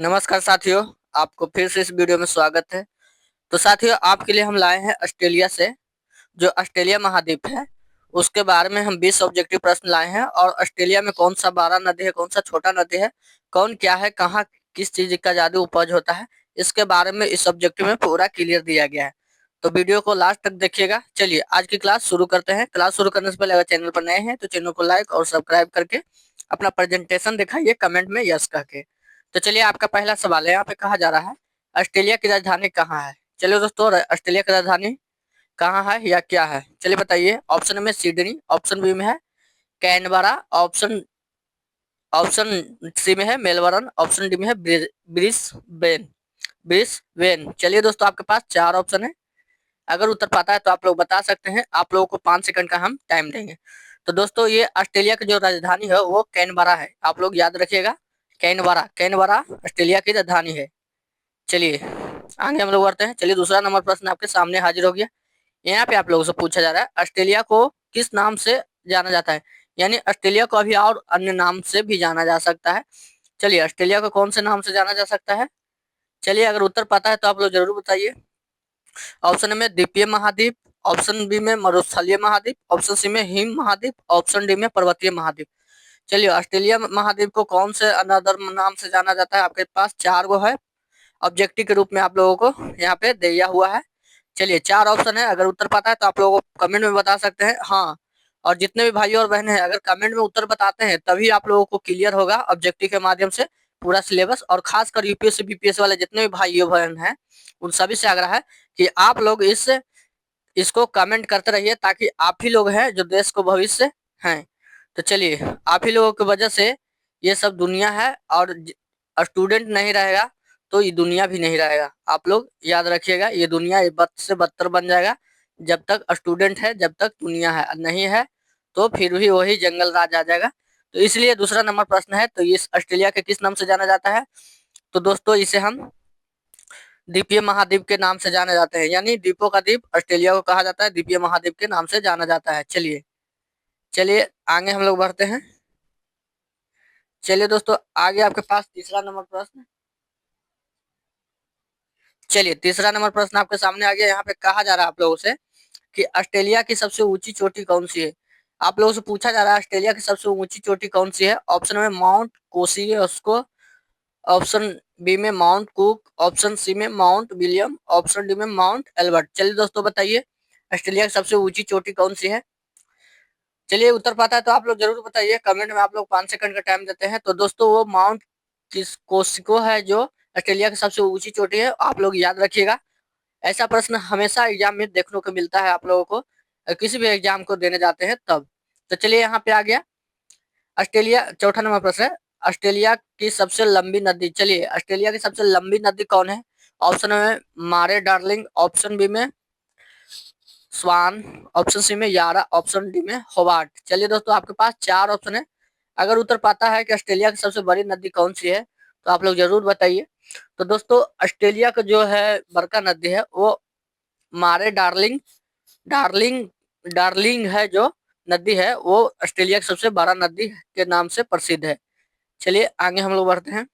नमस्कार साथियों, आपको फिर से इस वीडियो में स्वागत है। तो साथियों, आपके लिए हम लाए हैं ऑस्ट्रेलिया से, जो ऑस्ट्रेलिया महाद्वीप है उसके बारे में हम 20 ऑब्जेक्टिव प्रश्न लाए हैं। और ऑस्ट्रेलिया में कौन सा बड़ा नदी है, कौन सा छोटा नदी है, कौन क्या है, कहाँ किस चीज का ज्यादा उपज होता है, इसके बारे में इस ऑब्जेक्टिव में पूरा क्लियर दिया गया है। तो वीडियो को लास्ट तक देखिएगा। चलिए आज की क्लास शुरू करते हैं। क्लास शुरू करने से पहले अगर चैनल पर नए हैं तो चैनल को लाइक और सब्सक्राइब करके अपना प्रेजेंटेशन दिखाइए कमेंट में यस कह के। तो चलिए, आपका पहला सवाल है, यहाँ पे कहा जा रहा है ऑस्ट्रेलिया की राजधानी कहाँ है। चलिए दोस्तों, ऑस्ट्रेलिया की राजधानी कहाँ है या क्या है, चलिए बताइए। ऑप्शन में सिडनी, ऑप्शन बी में है कैनबरा, ऑप्शन ऑप्शन सी में है मेलबर्न, ऑप्शन डी में है ब्रिस्बेन। ब्रिस्बेन। चलिए दोस्तों, आपके पास चार ऑप्शन है। अगर उत्तर पाता है तो आप लोग बता सकते हैं। आप लोगों को 5 सेकंड का हम टाइम देंगे। तो दोस्तों, ये ऑस्ट्रेलिया की जो राजधानी है वो कैनबरा है। आप लोग याद रखिएगा, कैनबरा। कैनबरा ऑस्ट्रेलिया की राजधानी है। चलिए आगे हम लोग बढ़ते हैं। चलिए, दूसरा नंबर प्रश्न आपके सामने हाजिर हो गया। यहाँ पे आप लोगों से पूछा जा रहा है ऑस्ट्रेलिया को किस नाम से जाना जाता है। यानी ऑस्ट्रेलिया को अभी और अन्य नाम से भी जाना जा सकता है। चलिए, ऑस्ट्रेलिया को कौन से नाम से जाना जा सकता है। चलिए, अगर उत्तर पता है तो आप लोग जरूर बताइए। ऑप्शन में द्वीपीय महाद्वीप, ऑप्शन बी में मरुस्थलीय महाद्वीप, ऑप्शन सी में हिम महाद्वीप, ऑप्शन डी में पर्वतीय महाद्वीप। चलिए, ऑस्ट्रेलिया महाद्वीप को कौन से अनदर नाम से जाना जाता है। आपके पास चार गो है, ऑब्जेक्टिव के रूप में आप लोगों को यहाँ पे दिया हुआ है। चलिए, चार ऑप्शन है। अगर उत्तर पता है तो आप लोगों को कमेंट में बता सकते हैं हाँ। और जितने भी भाई और बहनें हैं, अगर कमेंट में उत्तर बताते हैं तभी आप लोगों को क्लियर होगा ऑब्जेक्टिव के माध्यम से पूरा सिलेबस। और खासकर यूपीएससी बीपीएससी वाले जितने भी भाई और बहन हैं, उन सभी से आग्रह है कि आप लोग इसको कमेंट करते रहिए, ताकि आप ही लोग हैं जो देश को भविष्य हैं। तो चलिए, आप ही लोगों की वजह से ये सब दुनिया है। और स्टूडेंट नहीं रहेगा तो ये दुनिया भी नहीं रहेगा। आप लोग याद रखिएगा, ये दुनिया बद से बदतर बन जाएगा जब तक स्टूडेंट है, जब तक दुनिया है। नहीं है तो फिर भी वही जंगल राज आ जाएगा। तो इसलिए दूसरा नंबर प्रश्न है, तो इस ऑस्ट्रेलिया के किस नाम से जाना जाता है। तो दोस्तों, इसे हम द्वीपीय महाद्वीप के नाम से जाने जाते हैं। यानी द्वीपों का द्वीप ऑस्ट्रेलिया को कहा जाता है, द्वीपीय महाद्वीप के नाम से जाना जाता है। चलिए चलिए, आगे हम लोग बढ़ते हैं। चलिए दोस्तों, आगे आपके पास तीसरा नंबर प्रश्न। चलिए, तीसरा नंबर प्रश्न आपके सामने आ गया। यहाँ पे कहा जा रहा है आप लोगों से कि ऑस्ट्रेलिया की सबसे ऊंची चोटी कौन सी है। आप लोगों से पूछा जा रहा है ऑस्ट्रेलिया की सबसे ऊंची चोटी कौन सी है। ऑप्शन में माउंट कोसियोस्को, ऑप्शन बी में माउंट कुक, ऑप्शन सी में माउंट विलियम, ऑप्शन डी में माउंट एल्बर्ट। चलिए दोस्तों, बताइए ऑस्ट्रेलिया की सबसे ऊंची चोटी कौन सी है। चलिए, उत्तर पता है तो आप लोग जरूर बताइए कमेंट में। आप लोग 5 सेकंड का टाइम देते हैं। तो दोस्तों, वो माउंट कोस्को है जो ऑस्ट्रेलिया की सबसे ऊंची चोटी है। आप लोग याद रखिएगा, ऐसा प्रश्न हमेशा एग्जाम में देखने को मिलता है आप लोगों को, किसी भी एग्जाम को देने जाते हैं तब। तो चलिए, यहाँ पे आ गया ऑस्ट्रेलिया। चौथा नंबर प्रश्न है ऑस्ट्रेलिया की सबसे लंबी नदी। चलिए, ऑस्ट्रेलिया की सबसे लंबी नदी कौन है। ऑप्शन में मारे डार्लिंग, ऑप्शन बी में स्वान, ऑप्शन सी में यारा, ऑप्शन डी में होबार्ट। चलिए दोस्तों, आपके पास चार ऑप्शन है। अगर उत्तर पाता है कि ऑस्ट्रेलिया की सबसे बड़ी नदी कौन सी है तो आप लोग जरूर बताइए। तो दोस्तों, ऑस्ट्रेलिया का जो है बड़का नदी है वो मारे डार्लिंग डार्लिंग डार्लिंग है। जो नदी है वो ऑस्ट्रेलिया की सबसे बड़ा नदी के नाम से प्रसिद्ध है। चलिए, आगे हम लोग बढ़ते हैं।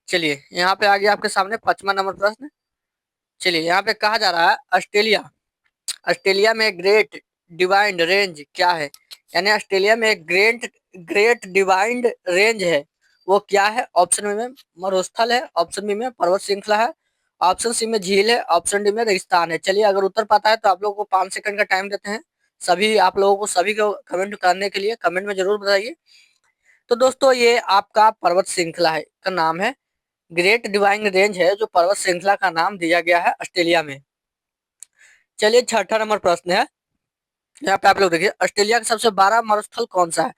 चलिए, यहाँ पे आ गया आपके सामने 5वां नंबर प्रश्न। चलिए, यहाँ पे कहा जा रहा है ऑस्ट्रेलिया ऑस्ट्रेलिया में ग्रेट डिवाइड रेंज क्या है। यानी ऑस्ट्रेलिया में एक ग्रेट ग्रेट डिवाइड रेंज है, वो क्या है। ऑप्शन में मरुस्थल है, ऑप्शन बी में पर्वत श्रृंखला है, ऑप्शन सी में झील है, ऑप्शन डी में रेगिस्तान है। चलिए, अगर उत्तर पता है तो आप लोगों को 5 सेकंड का टाइम देते हैं। सभी आप लोगों को सभी को कमेंट करने के लिए कमेंट में जरूर बताइए। तो दोस्तों, ये आपका पर्वत श्रृंखला है का नाम है, ग्रेट डिवाइड रेंज है जो पर्वत श्रृंखला का नाम दिया गया है ऑस्ट्रेलिया में। चलिए, छठा नंबर प्रश्न है। यहाँ पे आप लोग देखिए ऑस्ट्रेलिया का सबसे बड़ा मरुस्थल कौन सा है।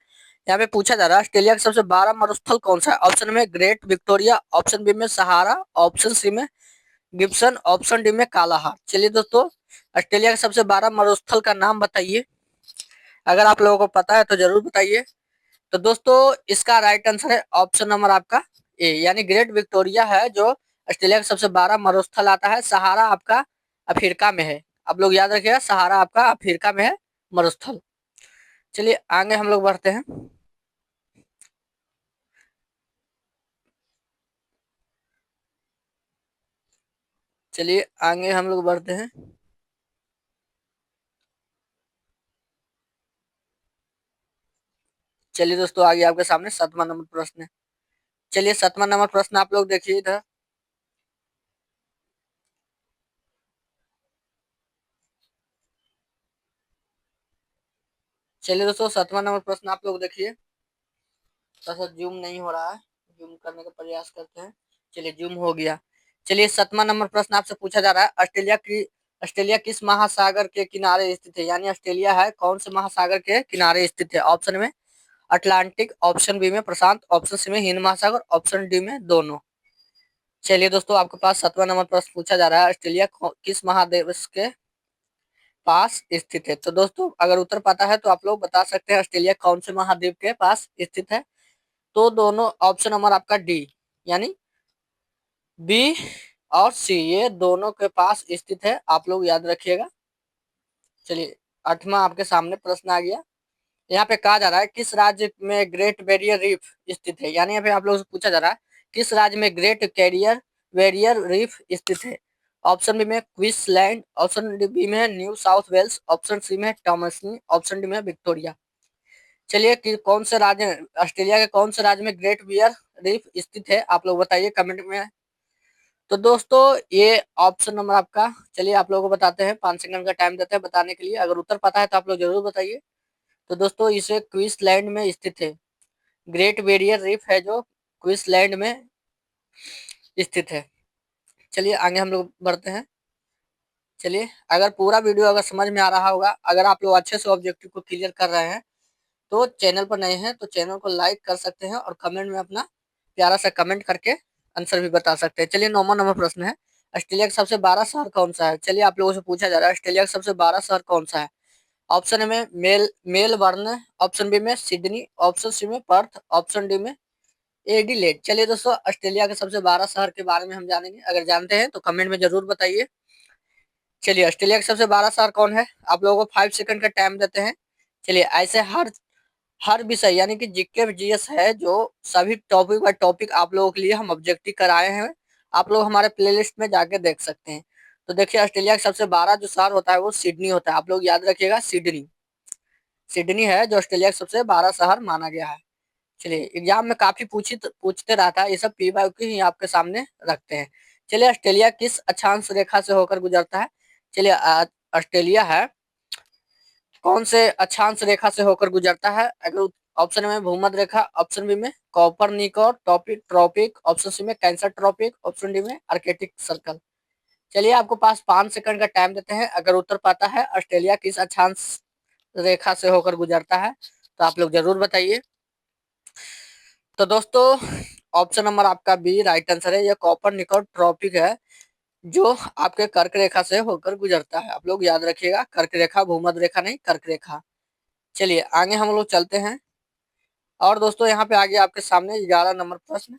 यहाँ पे पूछा जा रहा है ऑस्ट्रेलिया का सबसे बड़ा मरुस्थल कौन सा है। ऑप्शन में ग्रेट विक्टोरिया, ऑप्शन बी में सहारा, ऑप्शन सी में गिब्सन, ऑप्शन डी में कालाहार। चलिए दोस्तों, ऑस्ट्रेलिया का सबसे बड़ा मरुस्थल का नाम बताइए। अगर आप लोगों को पता है तो जरूर बताइए। तो दोस्तों, इसका राइट आंसर है ऑप्शन नंबर आपका ए, यानी ग्रेट विक्टोरिया है जो ऑस्ट्रेलिया का सबसे बड़ा मरुस्थल आता है। सहारा आपका अफ्रीका में है। आप लोग याद रखिएगा, सहारा आपका अफ्रीका में है मरुस्थल। चलिए, आगे हम लोग बढ़ते हैं। चलिए आगे हम लोग बढ़ते हैं। चलिए दोस्तों, आगे आपके सामने 7वां नंबर प्रश्न है। चलिए 7वां नंबर प्रश्न आप लोग देखिए इधर। चलिए दोस्तों, 7वां नंबर प्रश्न आप लोग देखिए। थोड़ा सा जूम नहीं हो रहा है, जूम करने का प्रयास करते हैं। चलिए जूम हो गया। चलिए 7वां नंबर प्रश्न आपसे पूछा जा रहा है, ऑस्ट्रेलिया किस महासागर के किनारे स्थित है? यानी ऑस्ट्रेलिया है कौन से महासागर के किनारे स्थित है? ऑप्शन में अटलांटिक, ऑप्शन बी में प्रशांत, ऑप्शन सी में हिंद महासागर, ऑप्शन डी में दोनों। चलिए दोस्तों, आपके पास 7वां नंबर प्रश्न पूछा जा रहा है, ऑस्ट्रेलिया किस महादेश के पास स्थित है? तो दोस्तों अगर उत्तर पता है तो आप लोग बता सकते हैं ऑस्ट्रेलिया कौन से महाद्वीप के पास स्थित है। तो दोनों ऑप्शन नंबर आपका डी, यानी बी और सी, ये दोनों के पास स्थित है, आप लोग याद रखिएगा। चलिए 8वां आपके सामने प्रश्न आ गया। यहाँ पे कहा जा रहा है किस राज्य में ग्रेट बैरियर रीफ स्थित है? यानी यहाँ पे आप लोगों से पूछा जा रहा है किस राज्य में ग्रेट कैरियर बैरियर रीफ स्थित है? ऑप्शन बी में क्वींसलैंड, ऑप्शन बी में New South Wales, option C में टॉमसनी, ऑप्शन डी में विक्टोरिया। चलिए कि कौन से राज्य, ऑस्ट्रेलिया के कौन से राज्य में ग्रेट बैरियर रीफ स्थित है, आप लोग बताइए कमेंट में। तो दोस्तों ये ऑप्शन नंबर आपका, चलिए आप लोगों को बताते हैं, 5 सेकंड का टाइम देते हैं बताने के लिए। अगर उत्तर पता है तो आप लोग जरूर बताइए। तो दोस्तों इसे क्वींसलैंड में स्थित है, ग्रेट बैरियर रीफ है जो क्वींसलैंड में स्थित है। चलिए आगे हम लोग बढ़ते हैं। चलिए अगर पूरा वीडियो अगर समझ में आ रहा होगा, अगर आप लोग अच्छे से ऑब्जेक्टिव को क्लियर कर रहे हैं, तो चैनल पर नए हैं तो चैनल को लाइक कर सकते हैं और कमेंट में अपना प्यारा सा कमेंट करके आंसर भी बता सकते हैं। चलिए 9वां नंबर प्रश्न है, ऑस्ट्रेलिया का सबसे बड़ा शहर कौन सा है? चलिए आप लोगों से पूछा जा रहा है ऑस्ट्रेलिया का सबसे बड़ा शहर कौन सा है? ऑप्शन ए में मेलबर्न, ऑप्शन बी में सिडनी, ऑप्शन सी में पर्थ, ऑप्शन डी में एडिलेड। चलिए दोस्तों ऑस्ट्रेलिया के सबसे बड़ा शहर के बारे में हम जानेंगे, अगर जानते हैं तो कमेंट में जरूर बताइए। चलिए ऑस्ट्रेलिया का सबसे बड़ा शहर कौन है? आप लोगों को 5 सेकंड का टाइम देते हैं। चलिए ऐसे हर हर विषय यानी कि जीके जीएस है जो सभी टॉपिक बाय टॉपिक आप लोगों के लिए हम ऑब्जेक्टिव कराए हैं, आप लोग हमारे प्लेलिस्ट में जाके देख सकते हैं। तो देखिए ऑस्ट्रेलिया का सबसे बड़ा जो शहर होता है वो सिडनी होता है, आप लोग याद रखिएगा सिडनी। सिडनी है जो ऑस्ट्रेलिया का सबसे बड़ा शहर माना गया है। चलिए एग्जाम में काफी पूछते रहता है, ये सब पी वाई की ही आपके सामने रखते हैं। चलिए ऑस्ट्रेलिया किस अक्षांश रेखा से होकर गुजरता है? चलिए ऑस्ट्रेलिया है कौन से अक्षांश रेखा से होकर गुजरता है? अगर ऑप्शन में भूमध्य रेखा, ऑप्शन बी में Copernicus topic tropic, option C में कैंसर ट्रॉपिक, ऑप्शन डी में आर्कटिक सर्कल। चलिए आपको पास 5 सेकंड का टाइम देते हैं, अगर उत्तर पाता है ऑस्ट्रेलिया किस अक्षांश रेखा से होकर गुजरता है तो आप लोग जरूर बताइए। तो दोस्तों ऑप्शन नंबर आपका बी राइट आंसर है, यह कॉपरनिकस ट्रॉपिक है जो आपके कर्क रेखा से होकर गुजरता है। आप लोग याद रखिएगा कर्क रेखा, भूमध्य रेखा नहीं, कर्क रेखा। चलिए आगे हम लोग चलते हैं। और दोस्तों यहाँ पे आगे आपके सामने 11 नंबर प्रश्न।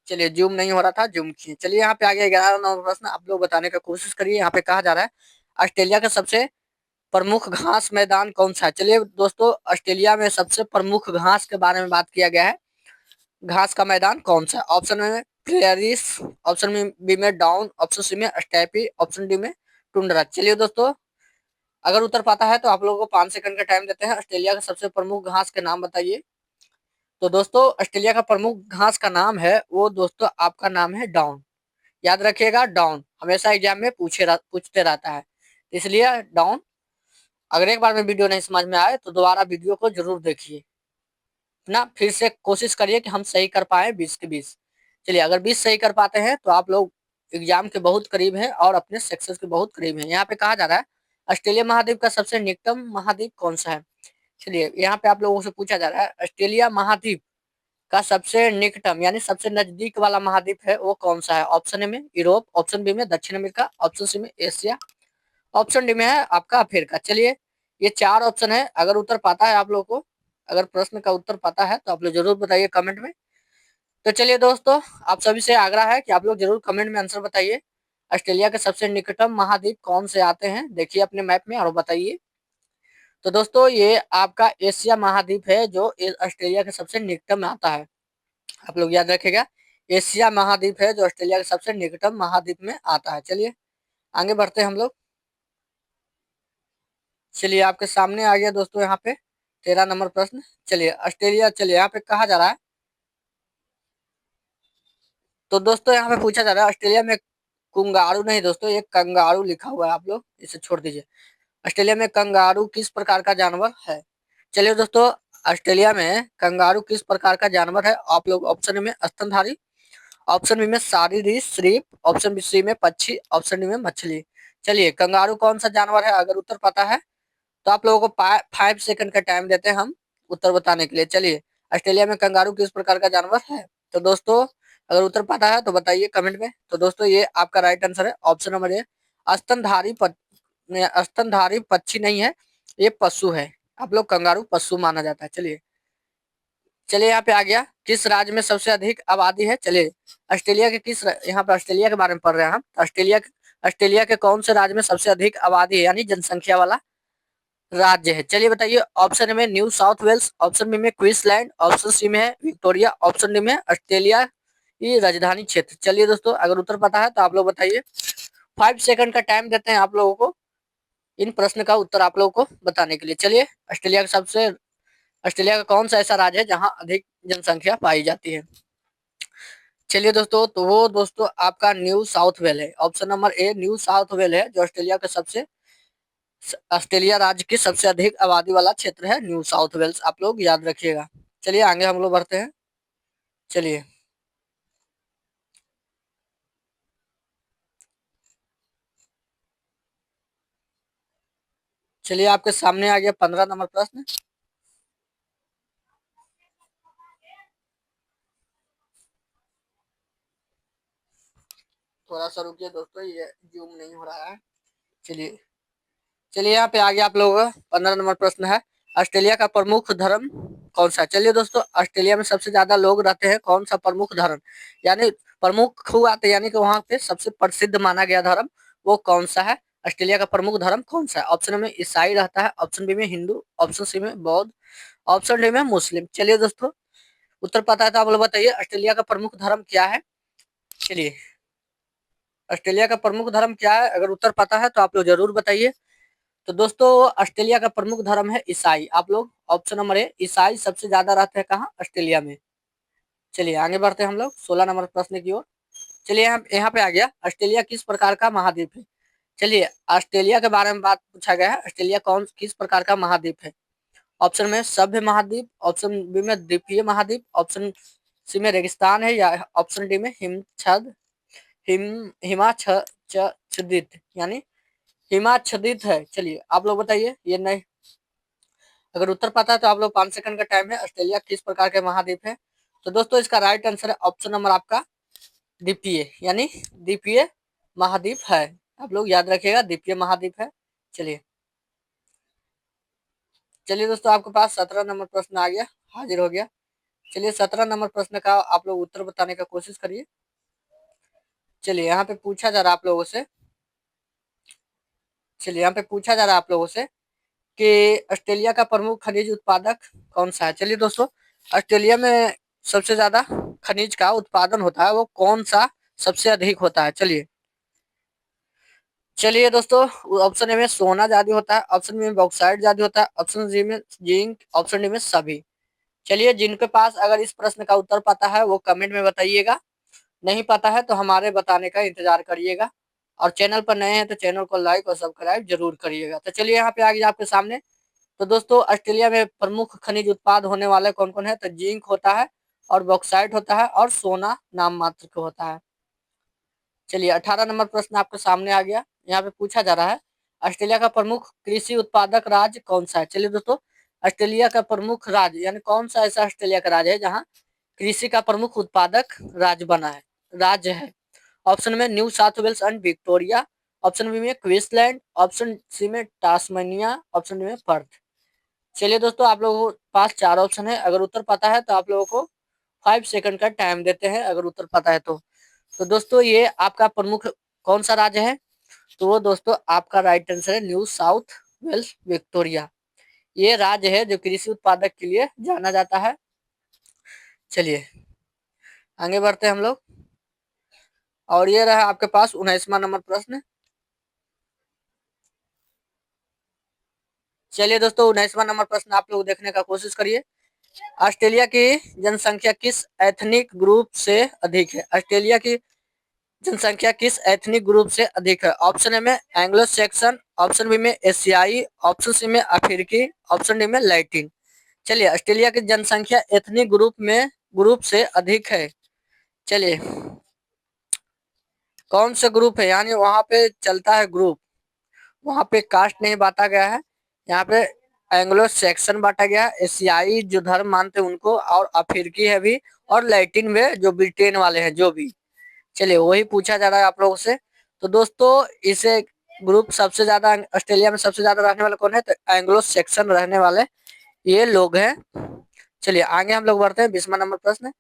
चलिए जूम नहीं हो रहा था, जूम किए। चलिए यहाँ पे आगे 11 नंबर प्रश्न, आप लोग बताने का कोशिश करिए। यहाँ पे कहा जा रहा है ऑस्ट्रेलिया का सबसे प्रमुख घास मैदान कौन सा है? चलिए दोस्तों ऑस्ट्रेलिया में सबसे प्रमुख घास के बारे में बात किया गया है, घास का मैदान कौन सा है? ऑप्शन में प्लेरिस, ऑप्शन में बी में डाउन, ऑप्शन सी में स्टेपी, ऑप्शन डी में टुंड्रा। चलिए दोस्तों अगर उत्तर पता है तो आप लोगों को 5 सेकंड का टाइम देते हैं, ऑस्ट्रेलिया का सबसे प्रमुख घास के नाम बताइए। तो दोस्तों ऑस्ट्रेलिया का प्रमुख घास का नाम है वो दोस्तों आपका नाम है डाउन। याद रखिएगा डाउन हमेशा एग्जाम में पूछते रहता है, इसलिए डाउन। अगर एक बार में वीडियो नहीं समझ में आए तो दोबारा वीडियो को जरूर देखिए ना, फिर से कोशिश करिए कि हम सही कर पाए 20 के 20। चलिए अगर 20 सही कर पाते हैं तो आप लोग एग्जाम के बहुत करीब हैं और अपने सक्सेस के बहुत करीब हैं। यहाँ पे कहा जा रहा है ऑस्ट्रेलिया महाद्वीप का सबसे निकटतम महाद्वीप कौन सा है? चलिए यहाँ पे आप लोगों से पूछा जा रहा है ऑस्ट्रेलिया महाद्वीप का सबसे निकटतम यानी सबसे नजदीक वाला महाद्वीप है वो कौन सा है? ऑप्शन ए में यूरोप, ऑप्शन बी में दक्षिण अमेरिका, ऑप्शन सी में एशिया, ऑप्शन डी में है आपका अफ्रीका। चलिए ये 4 ऑप्शन है, अगर उत्तर पता है आप लोगों को, अगर प्रश्न का उत्तर पता है तो आप लोग जरूर बताइए कमेंट में। तो चलिए दोस्तों आप सभी से आग्रह है कि आप लोग जरूर कमेंट में आंसर बताइए ऑस्ट्रेलिया के सबसे निकटतम महाद्वीप कौन से आते हैं, देखिए अपने मैप में और बताइए। तो दोस्तों ये आपका एशिया महाद्वीप है जो ऑस्ट्रेलिया के सबसे निकटतम आता है, आप लोग याद रखेगा एशिया महाद्वीप है जो ऑस्ट्रेलिया के सबसे निकटतम महाद्वीप में आता है। चलिए आगे बढ़ते हैं हम लोग। चलिए आपके सामने आ गया दोस्तों यहाँ पे 13 नंबर प्रश्न। चलिए ऑस्ट्रेलिया, चलिए यहाँ पे कहा जा रहा है, तो दोस्तों यहाँ पे पूछा जा रहा है ऑस्ट्रेलिया में कंगारू नहीं दोस्तों, ये कंगारू लिखा हुआ है, आप लोग इसे छोड़ दीजिए। ऑस्ट्रेलिया में कंगारू किस प्रकार का जानवर है? चलिए दोस्तों, ऑस्ट्रेलिया में कंगारू किस प्रकार का जानवर है? आप लोग ऑप्शन में स्तनधारी, ऑप्शन बी में सरीसृप, ऑप्शन सी में पक्षी, ऑप्शन डी में मछली। चलिए कंगारू कौन सा जानवर है? अगर उत्तर पता है तो आप लोगों को 5 सेकंड का टाइम देते हैं हम उत्तर बताने के लिए। चलिए ऑस्ट्रेलिया में कंगारू किस प्रकार का जानवर है? तो दोस्तों अगर उत्तर पता है तो बताइए कमेंट में। तो दोस्तों ये आपका राइट आंसर है, ऑप्शन नंबर ए स्तनधारी स्तनधारी पक्षी नहीं है, ये पशु है। आप लोग कंगारू पशु माना जाता है। चलिए चलिए यहाँ पे आ गया, किस राज्य में सबसे अधिक आबादी है? चलिए ऑस्ट्रेलिया के यहाँ पे ऑस्ट्रेलिया के बारे में पढ़ रहे हैं हम। ऑस्ट्रेलिया के कौन से राज्य में सबसे अधिक आबादी है, यानी जनसंख्या वाला राज्य है? चलिए बताइए। ऑप्शन में New South Wales, option B में क्वींसलैंड, ऑप्शन सी में है विक्टोरिया, ऑप्शन डी में ऑस्ट्रेलिया की राजधानी क्षेत्र। चलिए दोस्तों अगर उत्तर पता है तो आप लोग बताइए। 5 सेकंड का टाइम देते हैं आप लोगों को इन प्रश्न का उत्तर आप लोगों को बताने के लिए। चलिए ऑस्ट्रेलिया का कौन सा ऐसा राज्य है जहां अधिक जनसंख्या पाई जाती है? चलिए दोस्तों, तो वो दोस्तों आपका न्यू साउथ वेल है। Option number a new south well है जो ऑस्ट्रेलिया राज्य की सबसे अधिक आबादी वाला क्षेत्र है, न्यू साउथ वेल्स। आप लोग याद रखिएगा। चलिए आगे हम लोग बढ़ते हैं। चलिए चलिए आपके सामने आ गया 15 नंबर प्रश्न। थोड़ा सा रुकिए दोस्तों, ये जूम नहीं हो रहा है। चलिए चलिए यहाँ पे आ गया आप लोगों का 15 नंबर प्रश्न है, ऑस्ट्रेलिया का प्रमुख धर्म कौन सा? चलिए दोस्तों, ऑस्ट्रेलिया में सबसे ज्यादा लोग रहते हैं, कौन सा प्रमुख धर्म, यानी प्रमुख हुआ तो यानी कि वहां पे सबसे प्रसिद्ध माना गया धर्म वो कौन सा है? ऑस्ट्रेलिया का प्रमुख धर्म कौन सा है? ऑप्शन में ईसाई रहता है, ऑप्शन बी में हिंदू, ऑप्शन सी में बौद्ध, ऑप्शन डी में मुस्लिम। चलिए दोस्तों उत्तर पता है तो आप लोग बताइए ऑस्ट्रेलिया का प्रमुख धर्म क्या है? चलिए ऑस्ट्रेलिया का प्रमुख धर्म क्या है? अगर उत्तर पता है तो आप लोग जरूर बताइए। तो दोस्तों ऑस्ट्रेलिया का प्रमुख धर्म है ईसाई। आप लोग ऑप्शन नंबर ए ईसाई सबसे ज्यादा रहते हैं कहाँ? ऑस्ट्रेलिया में। चलिए आगे बढ़ते हैं हम लोग 16 नंबर प्रश्न की ओर। चलिए यहाँ पे आ गया, ऑस्ट्रेलिया किस प्रकार का महाद्वीप है? चलिए ऑस्ट्रेलिया के बारे में बात पूछा गया है, ऑस्ट्रेलिया कौन किस प्रकार का महाद्वीप है? ऑप्शन में सभ्य महाद्वीप, ऑप्शन बी में द्वीपीय महाद्वीप, ऑप्शन सी में रेगिस्तान है, या ऑप्शन डी में हिमाच्छादित यानी हिमाच्छादित है। चलिए आप लोग बताइए। ये नहीं, अगर उत्तर पता है तो आप लोग 5 सेकंड का टाइम है। ऑस्ट्रेलिया किस प्रकार के महाद्वीप है? तो दोस्तों इसका राइट आंसर है ऑप्शन नंबर आपका द्वीपीय, यानी द्वीपीय महाद्वीप है। आप लोग याद रखिएगा द्वीपीय महाद्वीप है। चलिए चलिए दोस्तों आपके पास 17 नंबर प्रश्न आ गया, हाजिर हो गया। चलिए 17 नंबर प्रश्न का आप लोग उत्तर बताने का कोशिश करिए। चलिए यहाँ पे पूछा जा रहा है आप लोगों से, चलिए यहाँ पे पूछा जा रहा है आप लोगों से कि ऑस्ट्रेलिया का प्रमुख खनिज उत्पादक कौन सा है? चलिए दोस्तों ऑस्ट्रेलिया में सबसे ज्यादा खनिज का उत्पादन होता है वो कौन सा सबसे अधिक होता है? चलिए चलिए दोस्तों ऑप्शन ए में सोना ज्यादा होता है, ऑप्शन बी में बॉक्साइट ज्यादा होता है, ऑप्शन सी में जिंक, ऑप्शन डी में सभी। चलिए जिनके पास अगर इस प्रश्न का उत्तर पता है वो कमेंट में बताइएगा, नहीं पता है तो हमारे बताने का इंतजार करिएगा। और चैनल पर नए हैं तो चैनल को लाइक और सब्सक्राइब जरूर करिएगा। तो चलिए यहाँ पे आ गया आपके सामने। तो दोस्तों ऑस्ट्रेलिया में प्रमुख खनिज उत्पाद होने वाले कौन कौन है? तो जिंक होता है और बॉक्साइट होता है और सोना नाम मात्र का होता है। चलिए 18 नंबर प्रश्न आपके सामने आ गया। यहाँ पे पूछा जा रहा है ऑस्ट्रेलिया का प्रमुख कृषि उत्पादक राज्य कौन सा है? चलिए दोस्तों ऑस्ट्रेलिया का प्रमुख राज्य यानी कौन सा ऐसा ऑस्ट्रेलिया का राज्य है जहाँ कृषि का प्रमुख उत्पादक राज्य है? ऑप्शन में New South Wales and Victoria, option B में क्वींसलैंड, ऑप्शन सी में टास्मानिया, ऑप्शन डी में पर्थ। चलिए दोस्तों आप लोगों के पास 4 ऑप्शन है, अगर उत्तर पता है तो आप लोगों को 5 सेकंड का टाइम देते हैं अगर उत्तर पता है तो दोस्तों ये आपका प्रमुख कौन सा राज्य है? तो वो दोस्तों आपका राइट आंसर है न्यू साउथ वेल्स विक्टोरिया। ये राज्य है जो कृषि उत्पादक के लिए जाना जाता है। चलिए आगे बढ़ते हैं हम लोग। और ये रहा आपके पास 19वां नंबर प्रश्न। चलिए दोस्तों, 19वां नंबर प्रश्न आप लोग देखने का कोशिश करिए। ऑस्ट्रेलिया की जनसंख्या किस एथनिक ग्रुप से अधिक है? ऑस्ट्रेलिया की जनसंख्या किस एथनिक ग्रुप से अधिक है? ऑप्शन ए में एंग्लो सैक्सन, ऑप्शन बी में एशियाई, ऑप्शन सी में अफ्रीकी, ऑप्शन डी में लैटिन। चलिए, ऑस्ट्रेलिया की जनसंख्या एथनिक ग्रुप से अधिक है। चलिए, कौन से ग्रुप है? यानी वहां पे चलता है ग्रुप, वहां पे कास्ट नहीं बांटा गया है। यहाँ पे एंग्लो सैक्सन बांटा गया है, एशियाई जो धर्म मानते हैं उनको, और अफ्रीकी है भी, और लैटिन में जो ब्रिटेन वाले हैं जो भी। चलिए, वही पूछा जा रहा है आप लोगों से। तो दोस्तों, इसे ग्रुप सबसे ज्यादा ऑस्ट्रेलिया में सबसे ज्यादा रहने वाले कौन है? तो एंग्लो सैक्सन रहने वाले ये लोग हैं। चलिए, आगे हम लोग बढ़ते हैं। 20वां नंबर प्रश्न।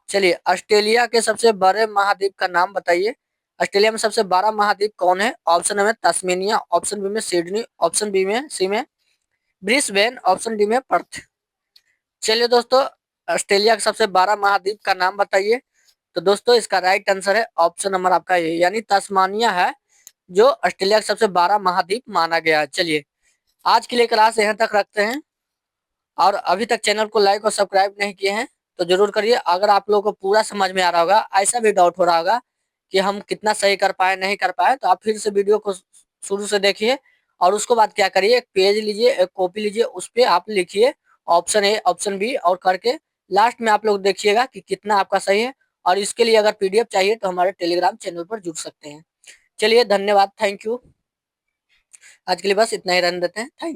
चलिए, ऑस्ट्रेलिया के सबसे बड़े महाद्वीप का नाम बताइए। ऑस्ट्रेलिया में सबसे बड़ा महाद्वीप कौन है? ऑप्शन ए में तस्मेनिया, ऑप्शन बी में सिडनी, ऑप्शन बी में सी में ब्रिस्बेन, ऑप्शन डी में पर्थ। चलिए दोस्तों, ऑस्ट्रेलिया का सबसे बड़ा महाद्वीप का नाम बताइए। तो दोस्तों, इसका राइट आंसर है ऑप्शन नंबर आपका ये, यानी तस्मानिया है जो ऑस्ट्रेलिया का सबसे बड़ा महाद्वीप माना गया है। चलिए, आज के लिए क्लास यहाँ तक रखते हैं। और अभी तक चैनल को लाइक और सब्सक्राइब नहीं किए हैं तो जरूर करिए। अगर आप लोगों को पूरा समझ में आ रहा होगा, ऐसा भी डाउट हो रहा होगा कि हम कितना सही कर पाए नहीं कर पाए, तो आप फिर से वीडियो को शुरू से देखिए। और उसके बाद क्या करिए, एक पेज लीजिए, एक कॉपी लीजिए, उस पर आप लिखिए ऑप्शन ए, ऑप्शन बी, और करके लास्ट में आप लोग देखिएगा कि कितना आपका सही है। और इसके लिए अगर पीडीएफ चाहिए तो हमारे टेलीग्राम चैनल पर जुड़ सकते हैं। चलिए, धन्यवाद, थैंक यू। आज के लिए बस इतना ही रहने देते हैं। थैंक